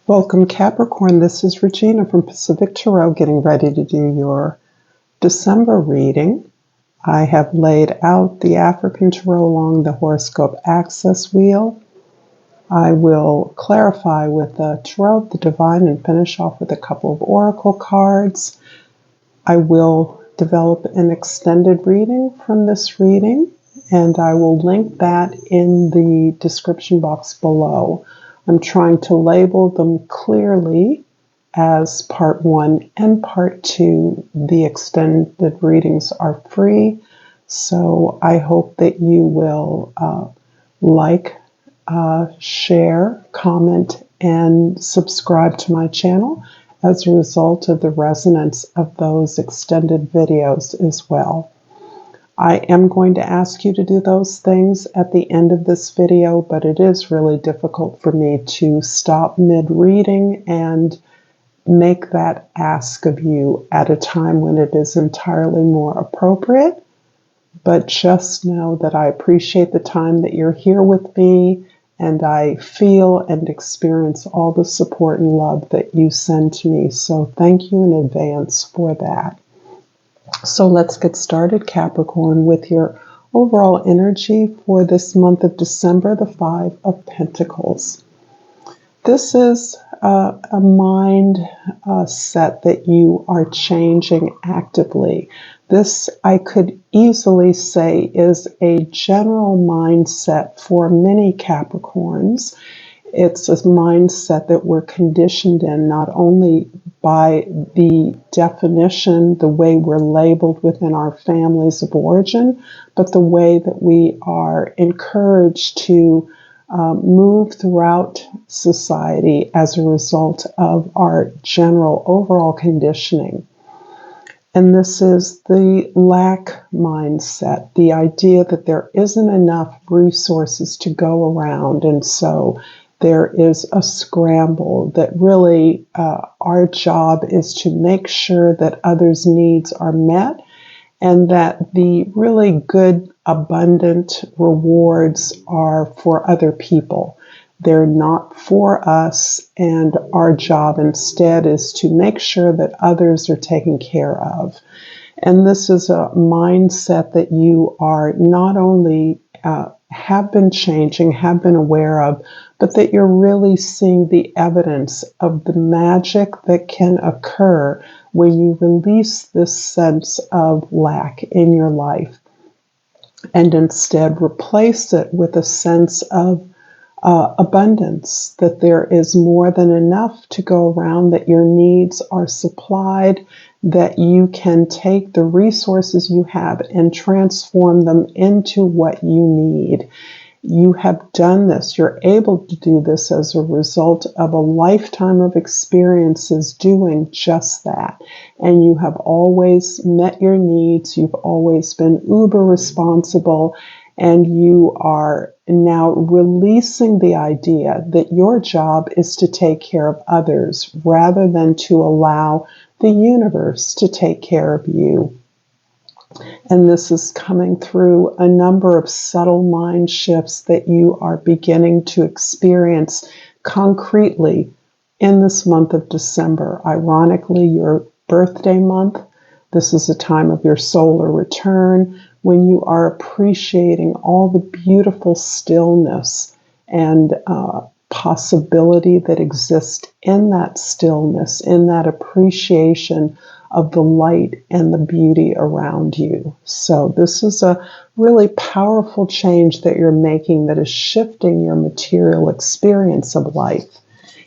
Welcome, Capricorn. This is Regina from Pacific Tarot, getting ready to do your December reading. I have laid out the African Tarot along the horoscope axis wheel. I will clarify with the Tarot of the Divine and finish off with a couple of oracle cards. I will develop an extended reading from this reading, and I will link that in the description box below. I'm trying to label them clearly as part 1 and part 2. The extended readings are free, so I hope that you will share, comment, and subscribe to my channel as a result of the resonance of those extended videos as well. I am going to ask you to do those things at the end of this video, but it is really difficult for me to stop mid-reading and make that ask of you at a time when it is entirely more appropriate. But just know that I appreciate the time that you're here with me, and I feel and experience all the support and love that you send to me. So thank you in advance for that. So let's get started, Capricorn, with your overall energy for this month of December, the 5 of Pentacles. This is a mind set that you are changing actively. This, I could easily say, is a general mindset for many Capricorns. It's a mindset that we're conditioned in, not only by the definition, the way we're labeled within our families of origin, but the way that we are encouraged to move throughout society as a result of our general overall conditioning. And this is the lack mindset, the idea that there isn't enough resources to go around, and so there is a scramble that really our job is to make sure that others' needs are met and that the really good, abundant rewards are for other people. They're not for us, and our job instead is to make sure that others are taken care of. And this is a mindset that you are not only have been changing, have been aware of, but that you're really seeing the evidence of the magic that can occur when you release this sense of lack in your life and instead replace it with a sense of abundance, that there is more than enough to go around, that your needs are supplied, that you can take the resources you have and transform them into what you need. You have done this. You're able to do this as a result of a lifetime of experiences doing just that. And you have always met your needs. You've always been uber responsible. And you are now releasing the idea that your job is to take care of others rather than to allow the universe to take care of you. And this is coming through a number of subtle mind shifts that you are beginning to experience concretely in this month of December. Ironically, your birthday month. This is a time of your solar return when you are appreciating all the beautiful stillness and possibility that exists in that stillness, in that appreciation of the light and the beauty around you. So this is a really powerful change that you're making that is shifting your material experience of life.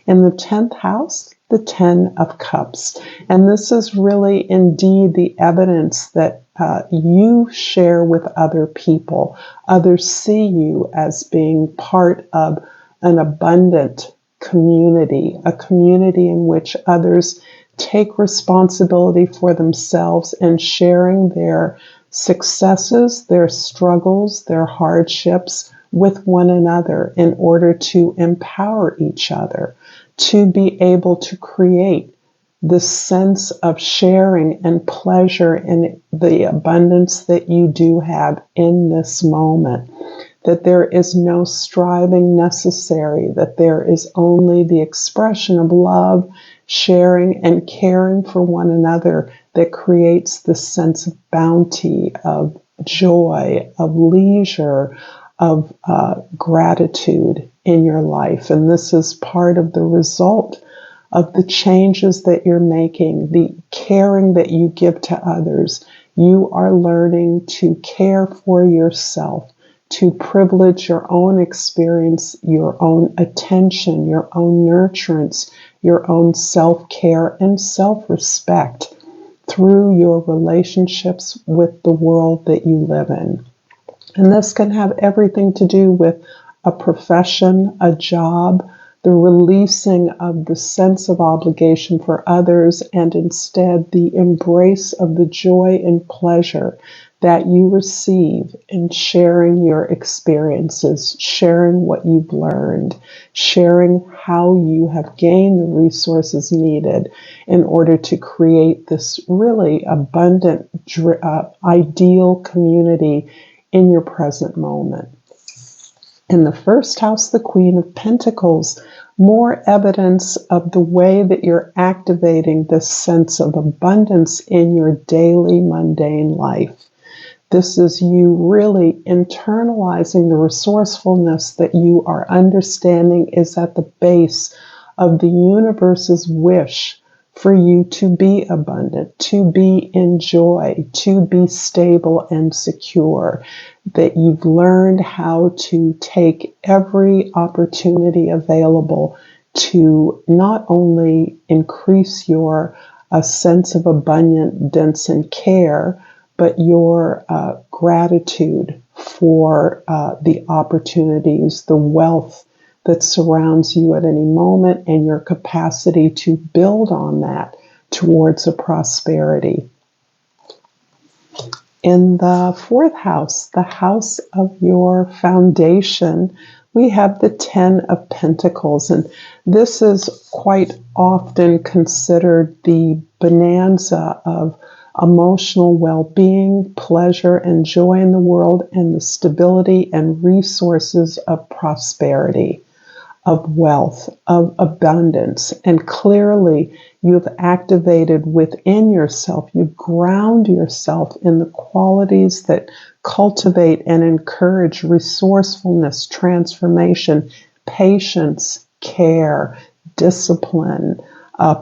In the 10th house, the 10 of Cups. And this is really indeed the evidence that you share with other people. Others see you as being part of an abundant community, a community in which others take responsibility for themselves and sharing their successes, their struggles, their hardships with one another in order to empower each other, to be able to create this sense of sharing and pleasure in the abundance that you do have in this moment. that there is no striving necessary, that there is only the expression of love, sharing, and caring for one another that creates this sense of bounty, of joy, of leisure, of gratitude in your life. And this is part of the result of the changes that you're making, the caring that you give to others. You are learning to care for yourself, to privilege your own experience, your own attention, your own nurturance, your own self-care and self-respect through your relationships with the world that you live in. And this can have everything to do with a profession, a job, the releasing of the sense of obligation for others, and instead the embrace of the joy and pleasure that you receive in sharing your experiences, sharing what you've learned, sharing how you have gained the resources needed in order to create this really abundant, ideal community in your present moment. In the first house, the Queen of Pentacles, more evidence of the way that you're activating this sense of abundance in your daily mundane life. This is you really internalizing the resourcefulness that you are understanding is at the base of the universe's wish for you to be abundant, to be in joy, to be stable and secure, that you've learned how to take every opportunity available to not only increase your sense of abundance and care, but your gratitude for the opportunities, the wealth that surrounds you at any moment, and your capacity to build on that towards a prosperity. In the fourth house, the house of your foundation, we have the Ten of Pentacles, and this is quite often considered the bonanza of emotional well-being, pleasure, and joy in the world, and the stability and resources of prosperity, of wealth, of abundance. And clearly, you've activated within yourself, you ground yourself in the qualities that cultivate and encourage resourcefulness, transformation, patience, care, discipline,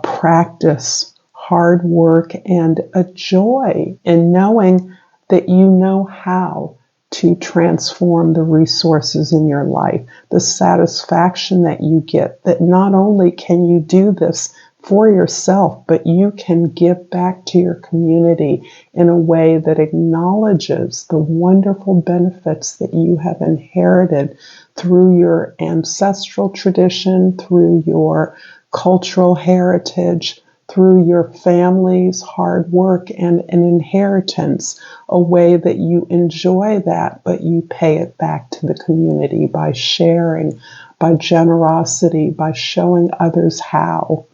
practice, hard work, and a joy in knowing that you know how to transform the resources in your life, the satisfaction that you get, that not only can you do this for yourself, but you can give back to your community in a way that acknowledges the wonderful benefits that you have inherited through your ancestral tradition, through your cultural heritage, through your family's hard work and an inheritance, a way that you enjoy that, but you pay it back to the community by sharing, by generosity, by showing others how.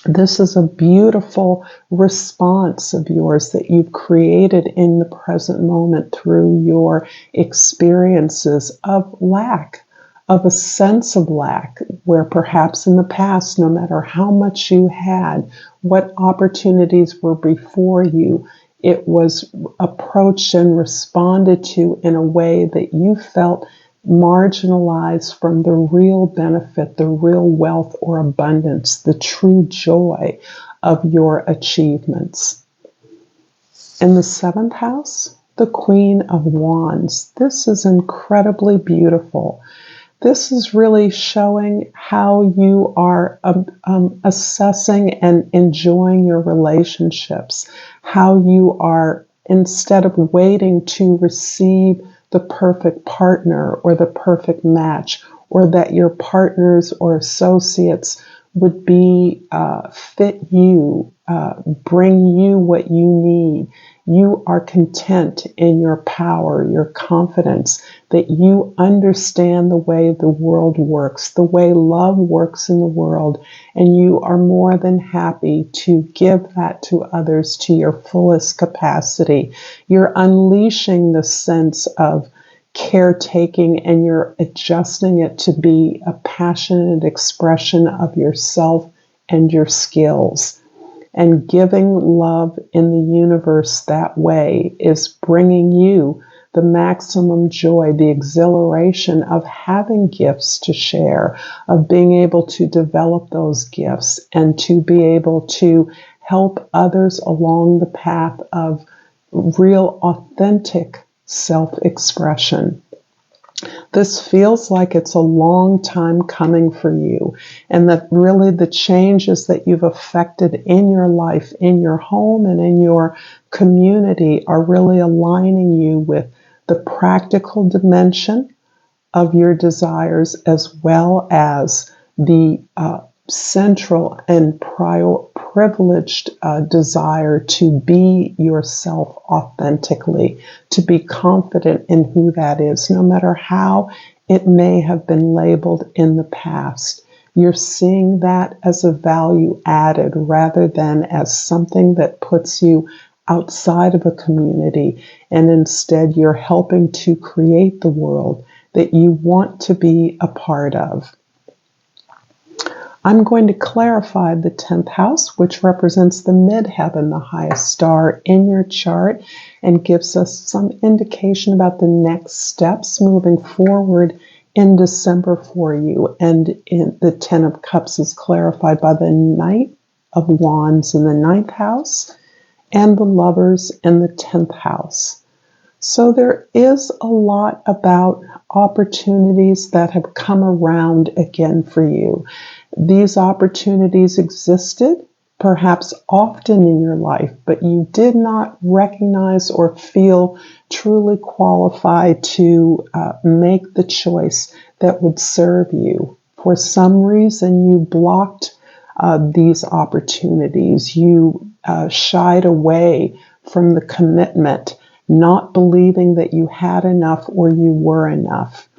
This is a beautiful response of yours that you've created in the present moment through your experiences of lack, of a sense of lack, where perhaps in the past, no matter how much you had, what opportunities were before you, it was approached and responded to in a way that you felt marginalized from the real benefit, the real wealth or abundance, the true joy of your achievements. In the seventh house, the Queen of Wands. This is incredibly beautiful. This is really showing how you are assessing and enjoying your relationships, how you are, instead of waiting to receive the perfect partner or the perfect match, or that your partners or associates would be fit you, bring you what you need. You are content in your power, your confidence, that you understand the way the world works, the way love works in the world, and you are more than happy to give that to others to your fullest capacity. You're unleashing the sense of caretaking and you're adjusting it to be a passionate expression of yourself and your skills. And giving love in the universe that way is bringing you the maximum joy, the exhilaration of having gifts to share, of being able to develop those gifts and to be able to help others along the path of real, authentic self-expression. This feels like it's a long time coming for you, and that really the changes that you've affected in your life, in your home, and in your community are really aligning you with the practical dimension of your desires as well as the central and privileged desire to be yourself authentically, to be confident in who that is, no matter how it may have been labeled in the past. You're seeing that as a value added rather than as something that puts you outside of a community, and instead you're helping to create the world that you want to be a part of. I'm going to clarify the 10th house, which represents the midheaven, the highest star in your chart, and gives us some indication about the next steps moving forward in December for you. And in the 10 of Cups is clarified by the Knight of Wands in the 9th house and the Lovers in the 10th house. So there is a lot about opportunities that have come around again for you. These opportunities existed perhaps often in your life, but you did not recognize or feel truly qualified to make the choice that would serve you. For some reason, you blocked these opportunities. You shied away from the commitment, not believing that you had enough or you were enough.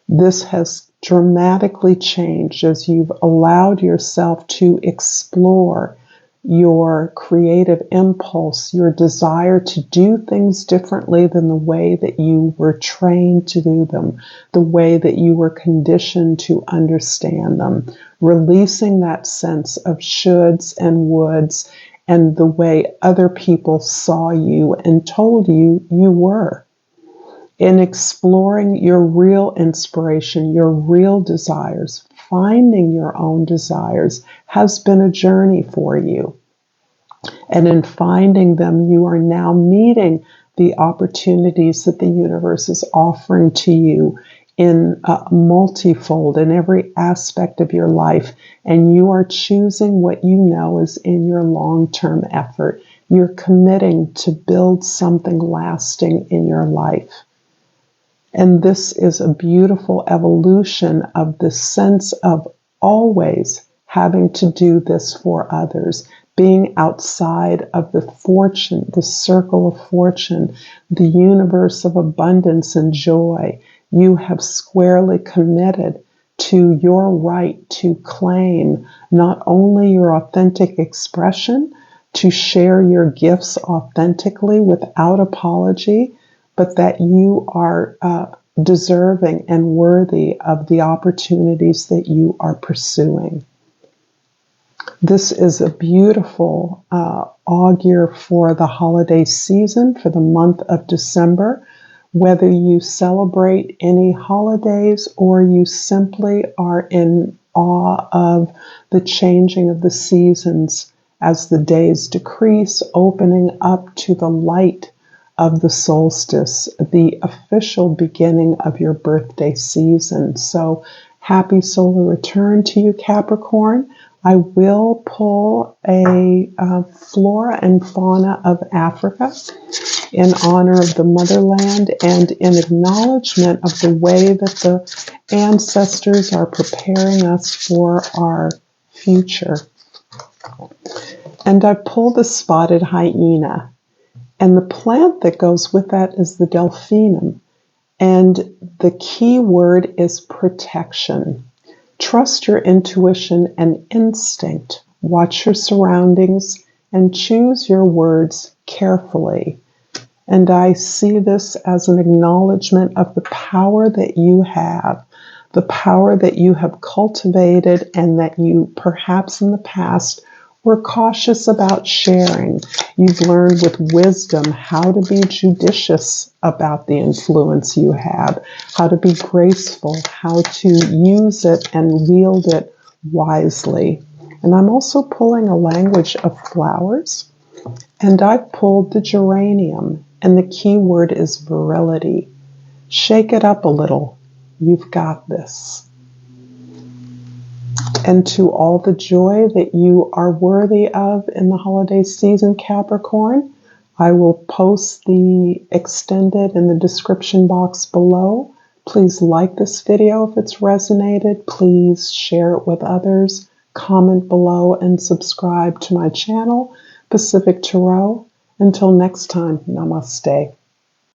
This has dramatically changed as you've allowed yourself to explore your creative impulse, your desire to do things differently than the way that you were trained to do them, the way that you were conditioned to understand them, releasing that sense of shoulds and woulds and the way other people saw you and told you you were. In exploring your real inspiration, your real desires, finding your own desires has been a journey for you. And in finding them, you are now meeting the opportunities that the universe is offering to you in multifold in every aspect of your life. And you are choosing what you know is in your long-term effort. You're committing to build something lasting in your life. And this is a beautiful evolution of the sense of always having to do this for others, being outside of the fortune, the circle of fortune, the universe of abundance and joy. You have squarely committed to your right to claim not only your authentic expression, to share your gifts authentically without apology, but that you are deserving and worthy of the opportunities that you are pursuing. This is a beautiful augur for the holiday season, for the month of December. Whether you celebrate any holidays or you simply are in awe of the changing of the seasons as the days decrease, opening up to the light of the solstice, the official beginning of your birthday season. So happy solar return to you, Capricorn. I will pull a flora and fauna of Africa in honor of the motherland and in acknowledgement of the way that the ancestors are preparing us for our future. And I pull the spotted hyena. And the plant that goes with that is the delphinum. And the key word is protection. Trust your intuition and instinct. Watch your surroundings and choose your words carefully. And I see this as an acknowledgement of the power that you have, the power that you have cultivated and that you perhaps in the past were cautious about sharing. You've learned with wisdom how to be judicious about the influence you have, how to be graceful, how to use it and wield it wisely. And I'm also pulling a language of flowers, and I've pulled the geranium, and the key word is virility. Shake it up a little. You've got this. And to all the joy that you are worthy of in the holiday season, Capricorn, I will post the extended in the description box below. Please like this video if it's resonated. Please share it with others. Comment below and subscribe to my channel, Pacific Tarot. Until next time, namaste.